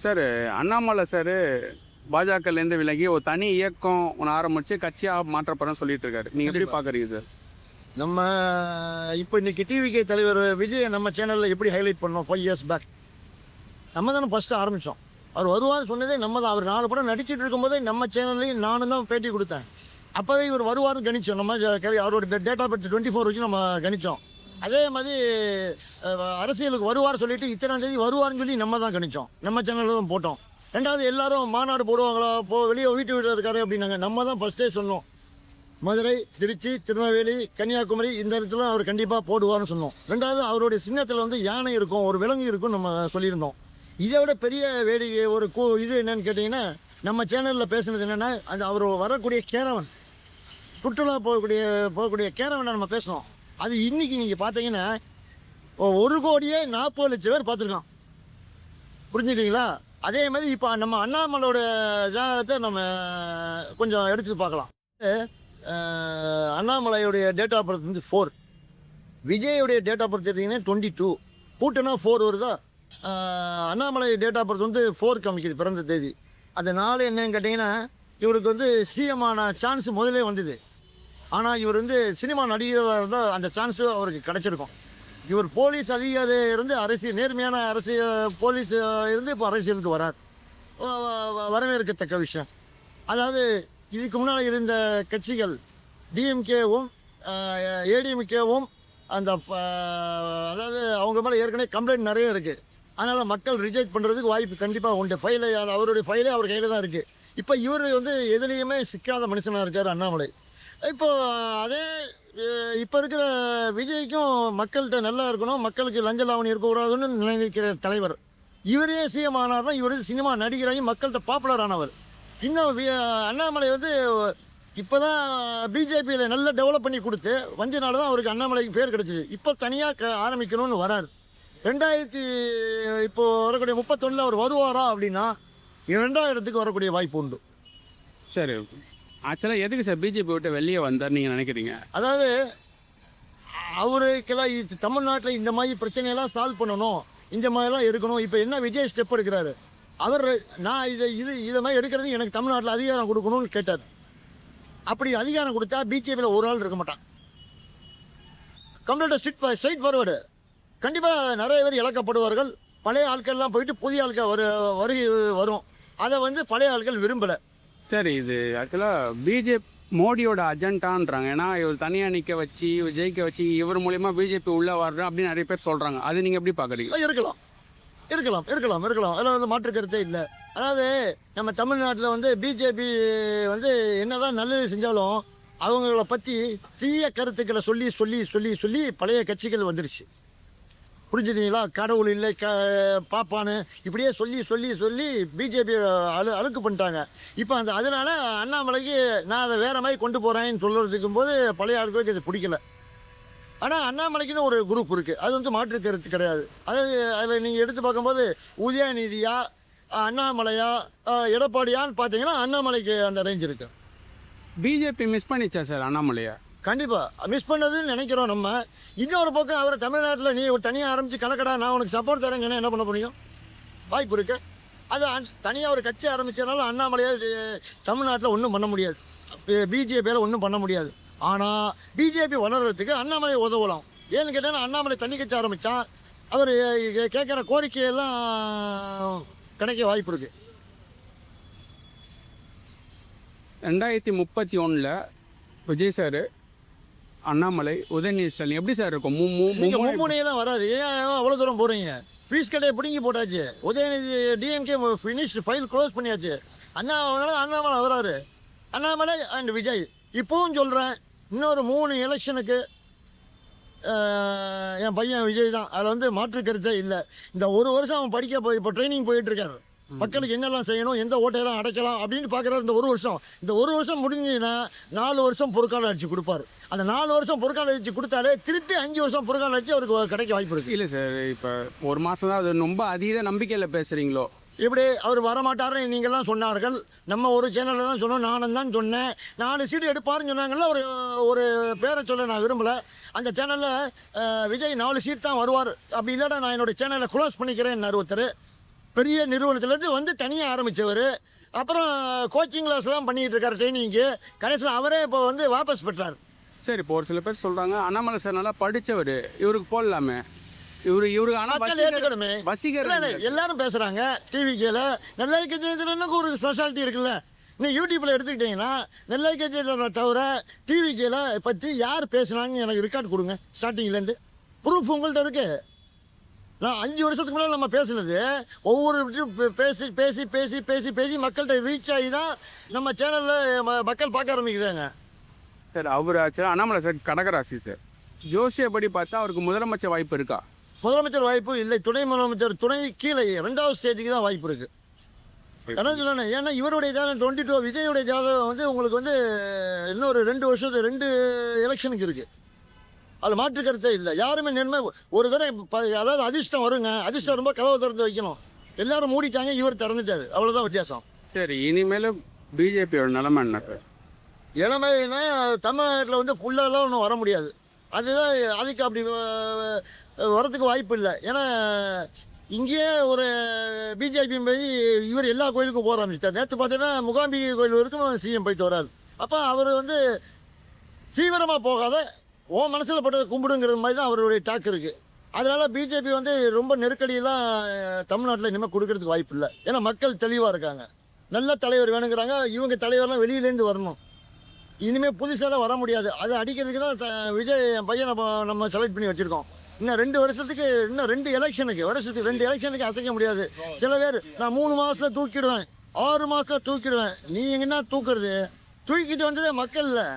Sir Annamalai sir பாஜகலேருந்து விலகி ஒரு தனி இயக்கம் ஒன்று ஆரம்பித்து கட்சியாக மாற்றப்படுறேன்னு சொல்லிட்டு இருக்காரு. நீங்கள் எப்படி பார்க்குறீங்க சார்? நம்ம இப்போ இன்னைக்கு டிவிகே தலைவர் விஜய் நம்ம சேனலில் எப்படி ஹைலைட் பண்ணோம் 5 இயர்ஸ் பேக் நம்ம தானே ஃபஸ்ட்டு ஆரம்பித்தோம். அவர் வருவார்னு சொன்னதே நம்ம தான். அவர் 4 படம் நடிச்சிட்டு இருக்கும்போதே நம்ம சேனல்லையும் நானும் தான் பேட்டி கொடுத்தேன். அப்போவே இவர் வருவார்னு கணிச்சோம். நம்ம அவரோட டேட் ஆஃப் பர்த் 24 வச்சு நம்ம கணித்தோம். அதே மாதிரி அரசியலுக்கு வருவார் சொல்லிட்டு இத்தனாம் தேதி வருவார்னு சொல்லி நம்ம தான் கணித்தோம். நம்ம சேனலில் தான் போட்டோம். ரெண்டாவது எல்லாரும் மாநாடு போடுவாங்களா, வெளியே வீட்டு இருக்காரு அப்படின்னாங்க. நம்ம தான் ஃபஸ்ட்டே சொன்னோம். மதுரை, திருச்சி, திருநெல்வேலி, கன்னியாகுமரி இந்த இடத்துல அவர் கண்டிப்பாக போடுவார்னு சொன்னோம். ரெண்டாவது அவருடைய சின்னத்தில் வந்து யானை இருக்கும், ஒரு விலங்கு இருக்கும் நம்ம சொல்லியிருந்தோம். இதை விட பெரிய வேடிக்கை ஒரு இது என்னன்னு கேட்டிங்கன்னா, நம்ம சேனலில் பேசுனது என்னென்னா, அந்த அவர் வரக்கூடிய கேரவன், சுற்றுலா போகக்கூடிய கேரவனை நம்ம பேசணும். அது இன்றைக்கி நீங்கள் பார்த்தீங்கன்னா 1,40,00,000 பேர் பார்த்துருக்கோம். புரிஞ்சுக்கிட்டீங்களா? அதே மாதிரி இப்போ நம்ம அண்ணாமலையோட ஜாதகத்தை நம்ம கொஞ்சம் எடுத்து பார்க்கலாம். அண்ணாமலையுடைய டேட் ஆஃப் பர்த் வந்து 4, விஜயுடைய டேட் ஆஃப் பர்த் எடுத்திங்கன்னா 22, கூட்டினா 4 வருதா. அண்ணாமலை டேட் ஆஃப் பர்த் வந்து 4 காமிக்குது பிறந்த தேதி. அந்த நாள் என்னன்னு கேட்டிங்கன்னா, இவருக்கு வந்து சிஎம் ஆன சான்ஸ் முதலே வந்தது. ஆனால் இவர் வந்து சினிமா நடிகராக இருந்தால் அந்த சான்ஸு அவருக்கு கிடச்சிருக்கும். இவர் போலீஸ் அதிகாரி இருந்து அரசியல் நேர்மையான அரசியல் போலீஸ் இருந்து இப்போ அரசியலுக்கு வரார். வரவேற்கத்தக்க விஷயம். அதாவது இதுக்கு முன்னால் இருந்த கட்சிகள் டிஎம்கேவும் ஏடிஎம்கேவும் அந்த அதாவது அவங்க மேலே ஏற்கனவே கம்ப்ளைண்ட் நிறைய இருக்குது. அதனால் மக்கள் ரிஜெக்ட் பண்ணுறதுக்கு வாய்ப்பு கண்டிப்பாக உண்டு. அவருடைய ஃபைலே அவர் கையில் தான் இருக்குது. இப்போ இவர் வந்து எதுலேயுமே சிக்காத மனுஷனாக இருக்கார் அண்ணாமலை. இப்போது அதே இப்போ இருக்கிற விஜய்க்கும் மக்கள்கிட்ட நல்லா இருக்கணும், மக்களுக்கு லஞ்ச லாவணி இருக்கக்கூடாதுன்னு நினைக்கிற தலைவர். இவரே சிஎம் ஆனார்னா இவர் சினிமா நடிகராகி மக்கள்கிட்ட பாப்புலர் ஆனவர். இன்னும் அண்ணாமலை வந்து இப்போ தான் பிஜேபியில் நல்லா டெவலப் பண்ணி கொடுத்து வஞ்சனால தான் அவருக்கு அண்ணாமலைக்கு பேர் கிடச்சிது. இப்போ தனியாக ஆரம்பிக்கணும்னு வரார். இப்போது வரக்கூடிய 31 அவர் வருவாரா அப்படின்னா 2ஆம் இடத்துக்கு வரக்கூடிய வாய்ப்பு உண்டு. சரி, ஆக்சுவலாக எதுக்கு சார் பிஜேபி விட்டு வெளியே வந்தார் நீங்கள் நினைக்கிறீங்க? அதாவது அவருக்கெல்லாம் தமிழ்நாட்டில் இந்த மாதிரி பிரச்சனையெல்லாம் சால்வ் பண்ணணும், இந்த மாதிரிலாம் இருக்கணும். இப்போ என்ன விஜய் ஸ்டெப் எடுக்கிறாரு, அவர் நான் இதை மாதிரி எடுக்கிறது எனக்கு தமிழ்நாட்டில் அதிகாரம் கொடுக்கணும்னு கேட்டார். அப்படி அதிகாரம் கொடுத்தா பிஜேபியில் ஒரு ஆள் இருக்க மாட்டான். கம்ப்ளீட்டாக ஸ்ட்ரைட் ஃபார்வர்டு. கண்டிப்பாக நிறைய பேர் இழக்கப்படுவார்கள். பழைய ஆட்கள்லாம் போயிட்டு புதிய ஆட்கள் வரும். அதை வந்து பழைய ஆட்கள் விரும்பலை. சரி, இது ஆக்சுவலாக பிஜேபி மோடியோட அஜெண்டான்றாங்க. ஏன்னா இவர் தனியாக நிற்க வச்சு ஜெயிக்க வச்சு இவர் மூலிமா பிஜேபி உள்ளே வர்றேன் அப்படின்னு நிறைய பேர் சொல்கிறாங்க. அது நீங்கள் எப்படி பார்க்குறீங்க? இருக்கலாம். அதில் வந்து மாற்று கருத்தே இல்லை. அதாவது நம்ம தமிழ்நாட்டில் வந்து பிஜேபி வந்து என்ன தான் நல்லது செஞ்சாலும் அவங்கள பற்றி தீய கருத்துக்களை சொல்லி பழைய கட்சிகள் வந்துருச்சு. புரிஞ்சுட்டீங்களா? கடவுள் இல்லை பாப்பான்னு இப்படியே சொல்லி பிஜேபி அழுக்கு பண்ணிட்டாங்க. இப்போ அதனால் அண்ணாமலைக்கு நான் அதை வேறு மாதிரி கொண்டு போகிறேன்னு சொல்கிறதுக்கும் போது பழைய ஆட்களுக்கு இது பிடிக்கல. ஆனால் அண்ணாமலைக்குன்னு ஒரு குரூப் இருக்குது, அது வந்து மாற்று கருத்து கிடையாது. அதில் நீங்கள் எடுத்து பார்க்கும்போது உதயநிதியா, அண்ணாமலையா, எடப்பாடியான்னு பார்த்தீங்கன்னா அண்ணாமலைக்கு அந்த ரேஞ்ச் இருக்குது. பிஜேபி மிஸ் பண்ணிச்சா சார் அண்ணாமலையா? கண்டிப்பாக மிஸ் பண்ணதுன்னு நினைக்கிறோம் நம்ம. இன்னொரு பக்கம் அவரை தமிழ்நாட்டில் நீ ஒரு தனியாக ஆரம்பித்து கணக்கடா நான் உனக்கு சப்போர்ட் தரேங்கன்னா என்ன பண்ண முடியும்? வாய்ப்பு இருக்கு. அது தனியாக ஒரு கட்சி ஆரம்பித்ததுனால அண்ணாமலையாக தமிழ்நாட்டில் ஒன்றும் பண்ண முடியாது, பிஜேபியால் ஒன்றும் பண்ண முடியாது. ஆனால் பிஜேபி வளர்கிறதுக்கு அண்ணாமலை உதவலாம். ஏன்னு கேட்டால் அண்ணாமலை தனி கட்சி ஆரம்பித்தா அவர் கேட்குற கோரிக்கையெல்லாம் கிடைக்க வாய்ப்பு இருக்குது. 2031 விஜய் சார், அண்ணாமலை, உதயநிதி ஸ்டாலின் எப்படி சார் இருக்கும்? மும்முனையெல்லாம் வராது. ஏன் அவ்வளோ தூரம் போகிறீங்க? ஃபீஸ் கடையை பிடிங்கி போட்டாச்சு. Udhayanidhi DMK finish file close பண்ணியாச்சு. அண்ணாமலை வராரு. அண்ணாமலை அண்ட் விஜய். இப்போவும் சொல்கிறேன், இன்னொரு 3 எலெக்ஷனுக்கு என் பையன் விஜய் தான். அதில் வந்து மாற்று கருத்தே இல்லை. இந்த ஒரு வருஷம் அவன் இப்போ ட்ரைனிங் போயிட்டுருக்காரு. மக்களுக்கு என்னெல்லாம் செய்யணும், எந்த ஓட்டையெல்லாம் அடைக்கலாம் அப்படின்னு பார்க்குறாரு. இந்த ஒரு வருஷம் முடிஞ்சுன்னா 4 வருஷம் பொறுக்கால அடித்து கொடுப்பாரு. அந்த 4 வருஷம் பொறுக்கால அடித்து கொடுத்தாலே திருப்பி 5 வருஷம் பொறுக்கால அடித்து அவருக்கு கிடைக்க வாய்ப்பு இருக்குது. இல்லை சார், இப்போ ஒரு மாதம் தான், அது ரொம்ப அதீத நம்பிக்கையில் பேசுகிறீங்களோ? எப்படி அவர் வரமாட்டாருன்னு நீங்கள்லாம் சொன்னார்கள். நம்ம ஒரு சேனலில் தான் சொன்னோம், நானும் தான் சொன்னேன். 4 சீட்டு எடுப்பாருன்னு சொன்னாங்கல்ல. ஒரு பேரை சொல்ல நான் விரும்பலை. அந்த சேனலில் விஜய் 4 சீட் தான் வருவார், அப்படி இல்லாட்டா நான் என்னோடய சேனலை க்ளோஸ் பண்ணிக்கிறேன்னாரு ஒருத்தர். பெரிய நிறுவனத்துலேருந்து வந்து தனியாக ஆரம்பித்தவர். அப்புறம் கோச்சிங் கிளாஸ்லாம் பண்ணிகிட்டு இருக்கார், ட்ரைனிங்கு. கடைசியில் அவரே இப்போ வந்து வாபஸ் பெற்றார். சரி, இப்போ ஒரு சில பேர் சொல்கிறாங்க அண்ணாமலை சார் நல்லா படித்தவர், இவருக்கு போடலாமே, இவரு ஆனால் மக்கள் ஏற்றுக்கணுமே. வசீகர் எல்லாரும் பேசுகிறாங்க டிவிக்கில். நெல்லை கஜேந்திரனுக்கு ஒரு ஸ்பெஷாலிட்டி இருக்குல்ல. நீ யூடியூப்பில் எடுத்துக்கிட்டிங்கன்னா நெல்லை கஜேந்திரனை தவிர டிவிக்கில் பற்றி யார் பேசுனாங்கன்னு எனக்கு ரெக்கார்டு கொடுங்க. ஸ்டார்டிங்லேருந்து ப்ரூஃப் உங்கள்கிட்ட இருக்குது. நான் 5 வருஷத்துக்கு முன்னாடி நம்ம பேசுனது ஒவ்வொரு பேசி பேசி பேசி பேசி பேசி மக்கள்கிட்ட ரீச் ஆகி தான் நம்ம சேனலில் மக்கள் பார்க்க ஆரம்பிக்கிறாங்க. சார் அவர் ஆக்சுவலாக அண்ணாமலை சார் கடகராசி சார். ஜோசியப்படி பார்த்தா அவருக்கு முதலமைச்சர் வாய்ப்பு இருக்கா? முதலமைச்சர் வாய்ப்பு இல்லை, துணை முதலமைச்சர் துணை கீழே 2வது ஸ்டேஜுக்கு தான் வாய்ப்பு இருக்குது. என்ன சொல்லணும், ஏன்னா இவருடைய ஜாதகம் 22, விஜயுடைய ஜாதகம் வந்து உங்களுக்கு வந்து இன்னொரு 2 வருஷத்துக்கு 2 எலெக்ஷனுக்கு இருக்குது. அது மாற்று கருத்தே இல்லை. யாருமே நன்மை ஒரு தடவை அதாவது அதிர்ஷ்டம் வருங்க. அதிர்ஷ்டம் வரும்போது கதவை திறந்து வைக்கணும். எல்லாரும் மூடிட்டாங்க, இவர் திறந்துட்டார். அவ்வளோதான் வித்தியாசம். சரி, இனிமேல் பிஜேபியோட நிலைமை என்ன சார்? இளமைனா தமிழ்நாட்டில் வந்து ஃபுல்லாலாம் ஒன்றும் வர முடியாது. அதுதான் அதுக்கு அப்படி வரத்துக்கு வாய்ப்பு இல்லை. ஏன்னா இங்கேயே ஒரு பிஜேபி போய் இவர் எல்லா கோயிலுக்கும் போக ஆரம்பிச்சார். நேற்று பார்த்தீங்கன்னா முகாம்பிகை கோயில் வரைக்கும் சிஎம் போயிட்டு வர்றாரு. அப்போ அவர் வந்து தீவிரமாக போகாத ஓ மனசில் பட்டதை கும்பிடுங்கிற மாதிரி தான் அவருடைய டாக் இருக்குது. அதனால் பிஜேபி வந்து ரொம்ப நெருக்கடியெல்லாம் தமிழ்நாட்டில் இனிமேல் கொடுக்கறதுக்கு வாய்ப்பு இல்லை. ஏன்னா மக்கள் தெளிவாக இருக்காங்க. நல்ல தலைவர் வேணுங்கிறாங்க. இவங்க தலைவர்லாம் வெளியிலேருந்து வரணும். இனிமேல் புதுசாலாம் வர முடியாது. அதை அடிக்கிறதுக்கு தான் விஜய் என் பையனை நம்ம செலக்ட் பண்ணி வச்சுருக்கோம். இன்னும் 2 வருஷத்துக்கு, இன்னும் 2 எலெக்ஷனுக்கு, வருஷத்துக்கு 2 எலெக்ஷனுக்கு அசைக்க முடியாது. சில பேர் நான் 3 மாதத்தில் தூக்கிடுவேன், 6 மாதத்தில் தூக்கிடுவேன். நீ எங்கன்னா தூக்குறது? தூக்கிட்டு வந்ததே மக்கள் இல்லை.